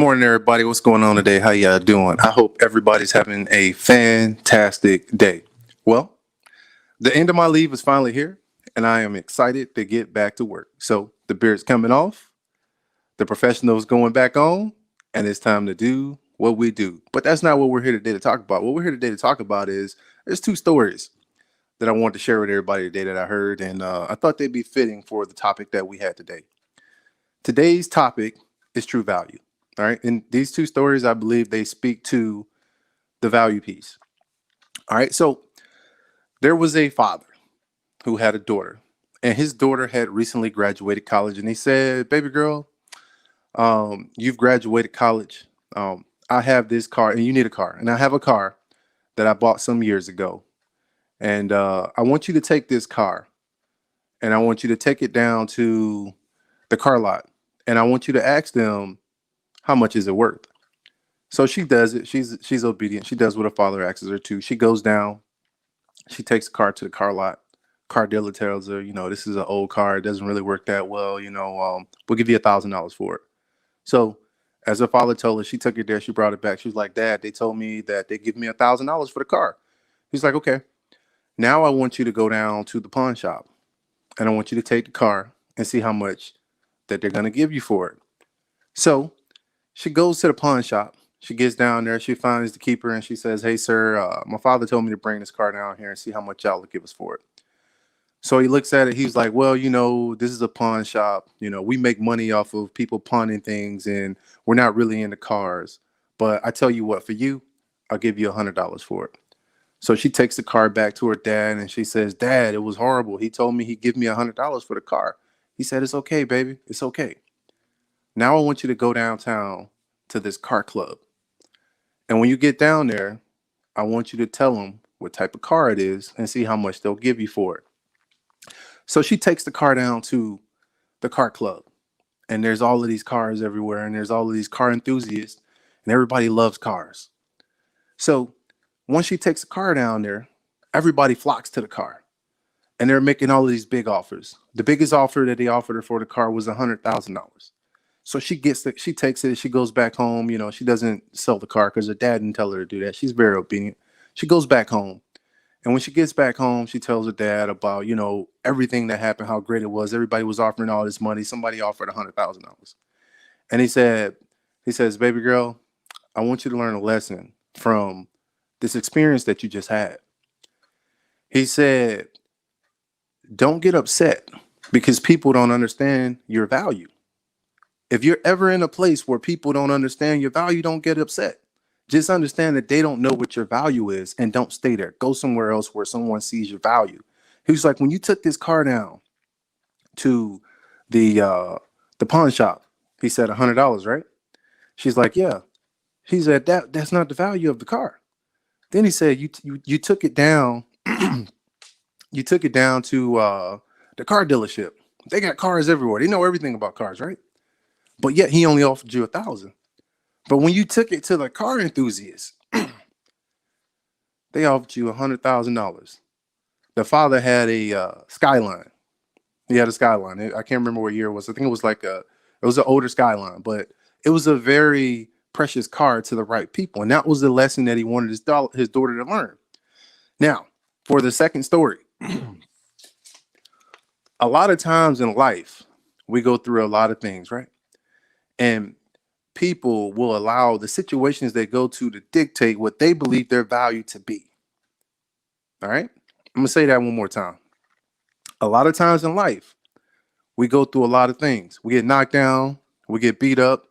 morning, everybody. What's going on today? How y'all doing? I hope everybody's having a fantastic day. Well, the end of my leave is finally here, and I am excited to get back to work. So the beard's coming off, the professional's going back on, and it's time to do what we do. But that's not what we're here today to talk about. What we're here today to talk about is there's two stories that I want to share with everybody today that I heard, and I thought they'd be fitting for the topic that we had today. Today's topic is true value. All right. And these two stories, I believe they speak to the value piece. All right. So there was a father who had a daughter, and his daughter had recently graduated college. And he said, "Baby girl, you've graduated college. I have this car, and you need a car. And I have a car that I bought some years ago. And I want you to take this car, and I want you to take it down to the car lot. And I want you to ask them, how much is it worth?" So she does it. She's obedient. She does what her father asks her to. She goes down. She takes the car to the car lot. Car dealer tells her, this is an old car. It doesn't really work that well. We'll give you $1,000 for it. So as her father told her, she took it there. She brought it back. She was like, "Dad, they told me that they give me $1,000 for the car." He's like, "Okay. Now I want you to go down to the pawn shop, and I want you to take the car and see how much that they're going to give you for it." So she goes to the pawn shop. She gets down there. She finds the keeper and she says, "Hey, sir, my father told me to bring this car down here and see how much y'all will give us for it." So he looks at it. He's like, "Well, this is a pawn shop. We make money off of people pawning things, and we're not really into cars. But I tell you what, for you, I'll give you $100 for it." So she takes the car back to her dad and she says, "Dad, it was horrible. He told me he'd give me $100 for the car." He said, "It's okay, baby. It's okay. Now I want you to go downtown to this car club. And when you get down there, I want you to tell them what type of car it is and see how much they'll give you for it." So she takes the car down to the car club, and there's all of these cars everywhere, and there's all of these car enthusiasts, and everybody loves cars. So once she takes the car down there, everybody flocks to the car, and they're making all of these big offers. The biggest offer that they offered her for the car was $100,000. So she takes it, she goes back home. She doesn't sell the car because her dad didn't tell her to do that. She's very obedient. She goes back home. And when she gets back home, she tells her dad about, everything that happened, how great it was. Everybody was offering all this money. Somebody offered $100,000. And he says, "Baby girl, I want you to learn a lesson from this experience that you just had." He said, "Don't get upset because people don't understand your value. If you're ever in a place where people don't understand your value, don't get upset. Just understand that they don't know what your value is and don't stay there. Go somewhere else where someone sees your value." He was like, "When you took this car down to the pawn shop," he said, $100, right? She's like, "Yeah." He said, that's not the value of the car." Then he said, you took it down, you took it down to the car dealership. They got cars everywhere. They know everything about cars, right? But yet he only offered you 1,000. But when you took it to the car enthusiasts, they offered you $100,000. The father had a Skyline. He had a Skyline. I can't remember what year it was. I think it was it was an older Skyline, but it was a very precious car to the right people. And that was the lesson that he wanted his daughter to learn. Now, for the second story, a lot of times in life, we go through a lot of things, right? And people will allow the situations they go to dictate what they believe their value to be. All right? I'm going to say that one more time. A lot of times in life, we go through a lot of things. We get knocked down, we get beat up,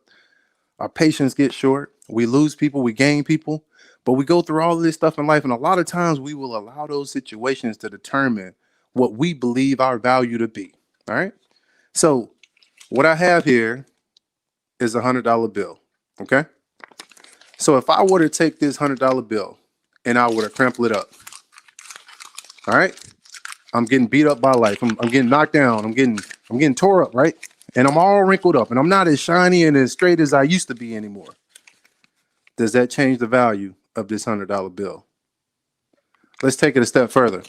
our patience gets short, we lose people, we gain people, but we go through all of this stuff in life. And a lot of times we will allow those situations to determine what we believe our value to be. All right? So what I have here is a $100 bill. Okay. So if I were to take this $100 bill and I were to crumple it up, all right, I'm getting beat up by life. I'm getting knocked down. I'm getting tore up, right? And I'm all wrinkled up, and I'm not as shiny and as straight as I used to be anymore. Does that change the value of this $100 bill? Let's take it a step further.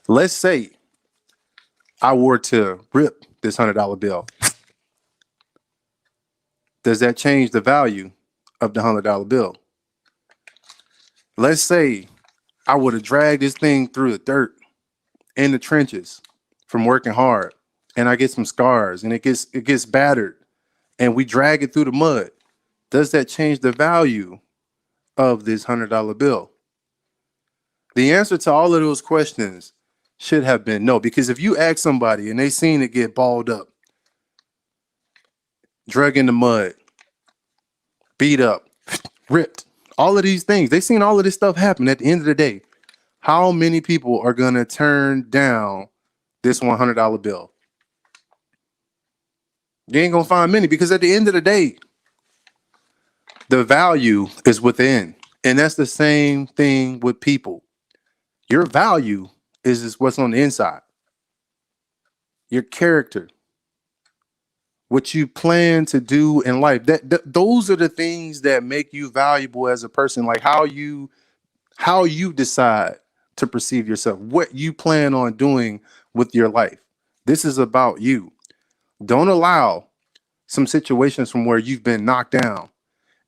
Let's say I were to rip this $100 bill. Does that change the value of the $100 bill? Let's say I would have dragged this thing through the dirt in the trenches from working hard, and I get some scars and it gets battered, and we drag it through the mud. Does that change the value of this $100 bill? The answer to all of those questions should have been no, because if you ask somebody and they seen it get balled up, drug in the mud, beat up, ripped, all of these things, they seen all of this stuff happen. At the end of the day, how many people are gonna turn down this $100 bill? You ain't gonna find many, because at the end of the day, the value is within. And that's the same thing with people. Your value is what's on the inside. Your character, what you plan to do in life. Those are the things that make you valuable as a person. Like how you decide to perceive yourself, what you plan on doing with your life. This is about you. Don't allow some situations from where you've been knocked down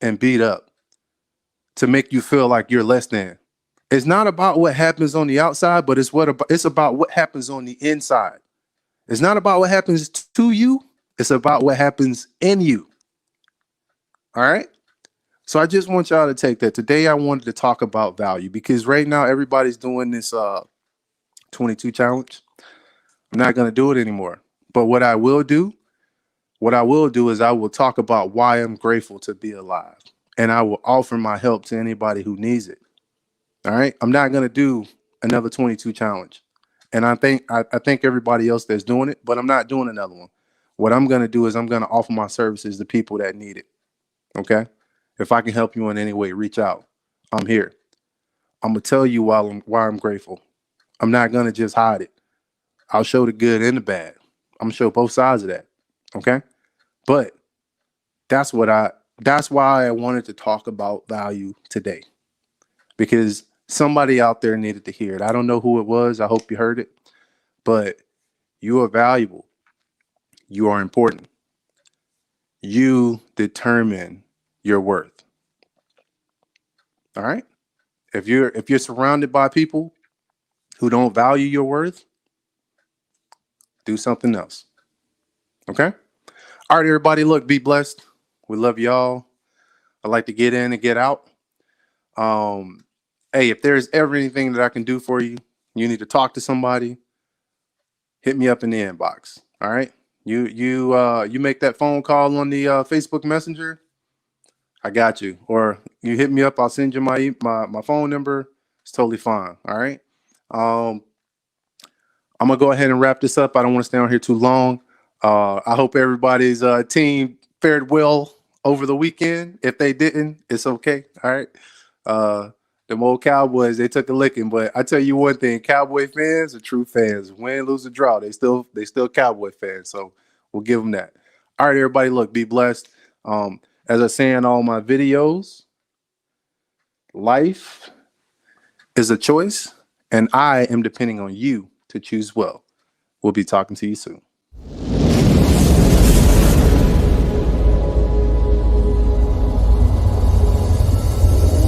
and beat up to make you feel like you're less than. It's not about what happens on the outside, but it's about what happens on the inside. It's not about what happens to you. It's about what happens in you. All right. So I just want y'all to take that. Today I wanted to talk about value, because right now everybody's doing this 22 challenge. I'm not going to do it anymore. But what I will do is I will talk about why I'm grateful to be alive. And I will offer my help to anybody who needs it. All right. I'm not going to do another 22 challenge. And I think everybody else that's doing it, but I'm not doing another one. What I'm going to do is I'm going to offer my services to people that need it. Okay. If I can help you in any way, reach out. I'm here. I'm going to tell you why I'm grateful. I'm not going to just hide it. I'll show the good and the bad. I'm going to show both sides of that. Okay. But that's why I wanted to talk about value today, because somebody out there needed to hear it. I don't know who it was. I hope you heard it, but you are valuable. You are important. You determine your worth. All right. If you're surrounded by people who don't value your worth, do something else. Okay. All right, everybody. Look, be blessed. We love y'all. I like to get in and get out. Hey, if there's ever anything that I can do for you, you need to talk to somebody, hit me up in the inbox. All right. You make that phone call on the Facebook Messenger. I got you. Or you hit me up. I'll send you my phone number. It's totally fine. All right. I'm gonna go ahead and wrap this up. I don't want to stay on here too long. I hope everybody's team fared well over the weekend. If they didn't, it's okay. All right. Them old Cowboys, they took a licking, but I tell you one thing: Cowboy fans are true fans. Win, lose, or draw, they still Cowboy fans. So we'll give them that. All right, everybody. Look, be blessed. As I say in all my videos, life is a choice, and I am depending on you to choose well. We'll be talking to you soon.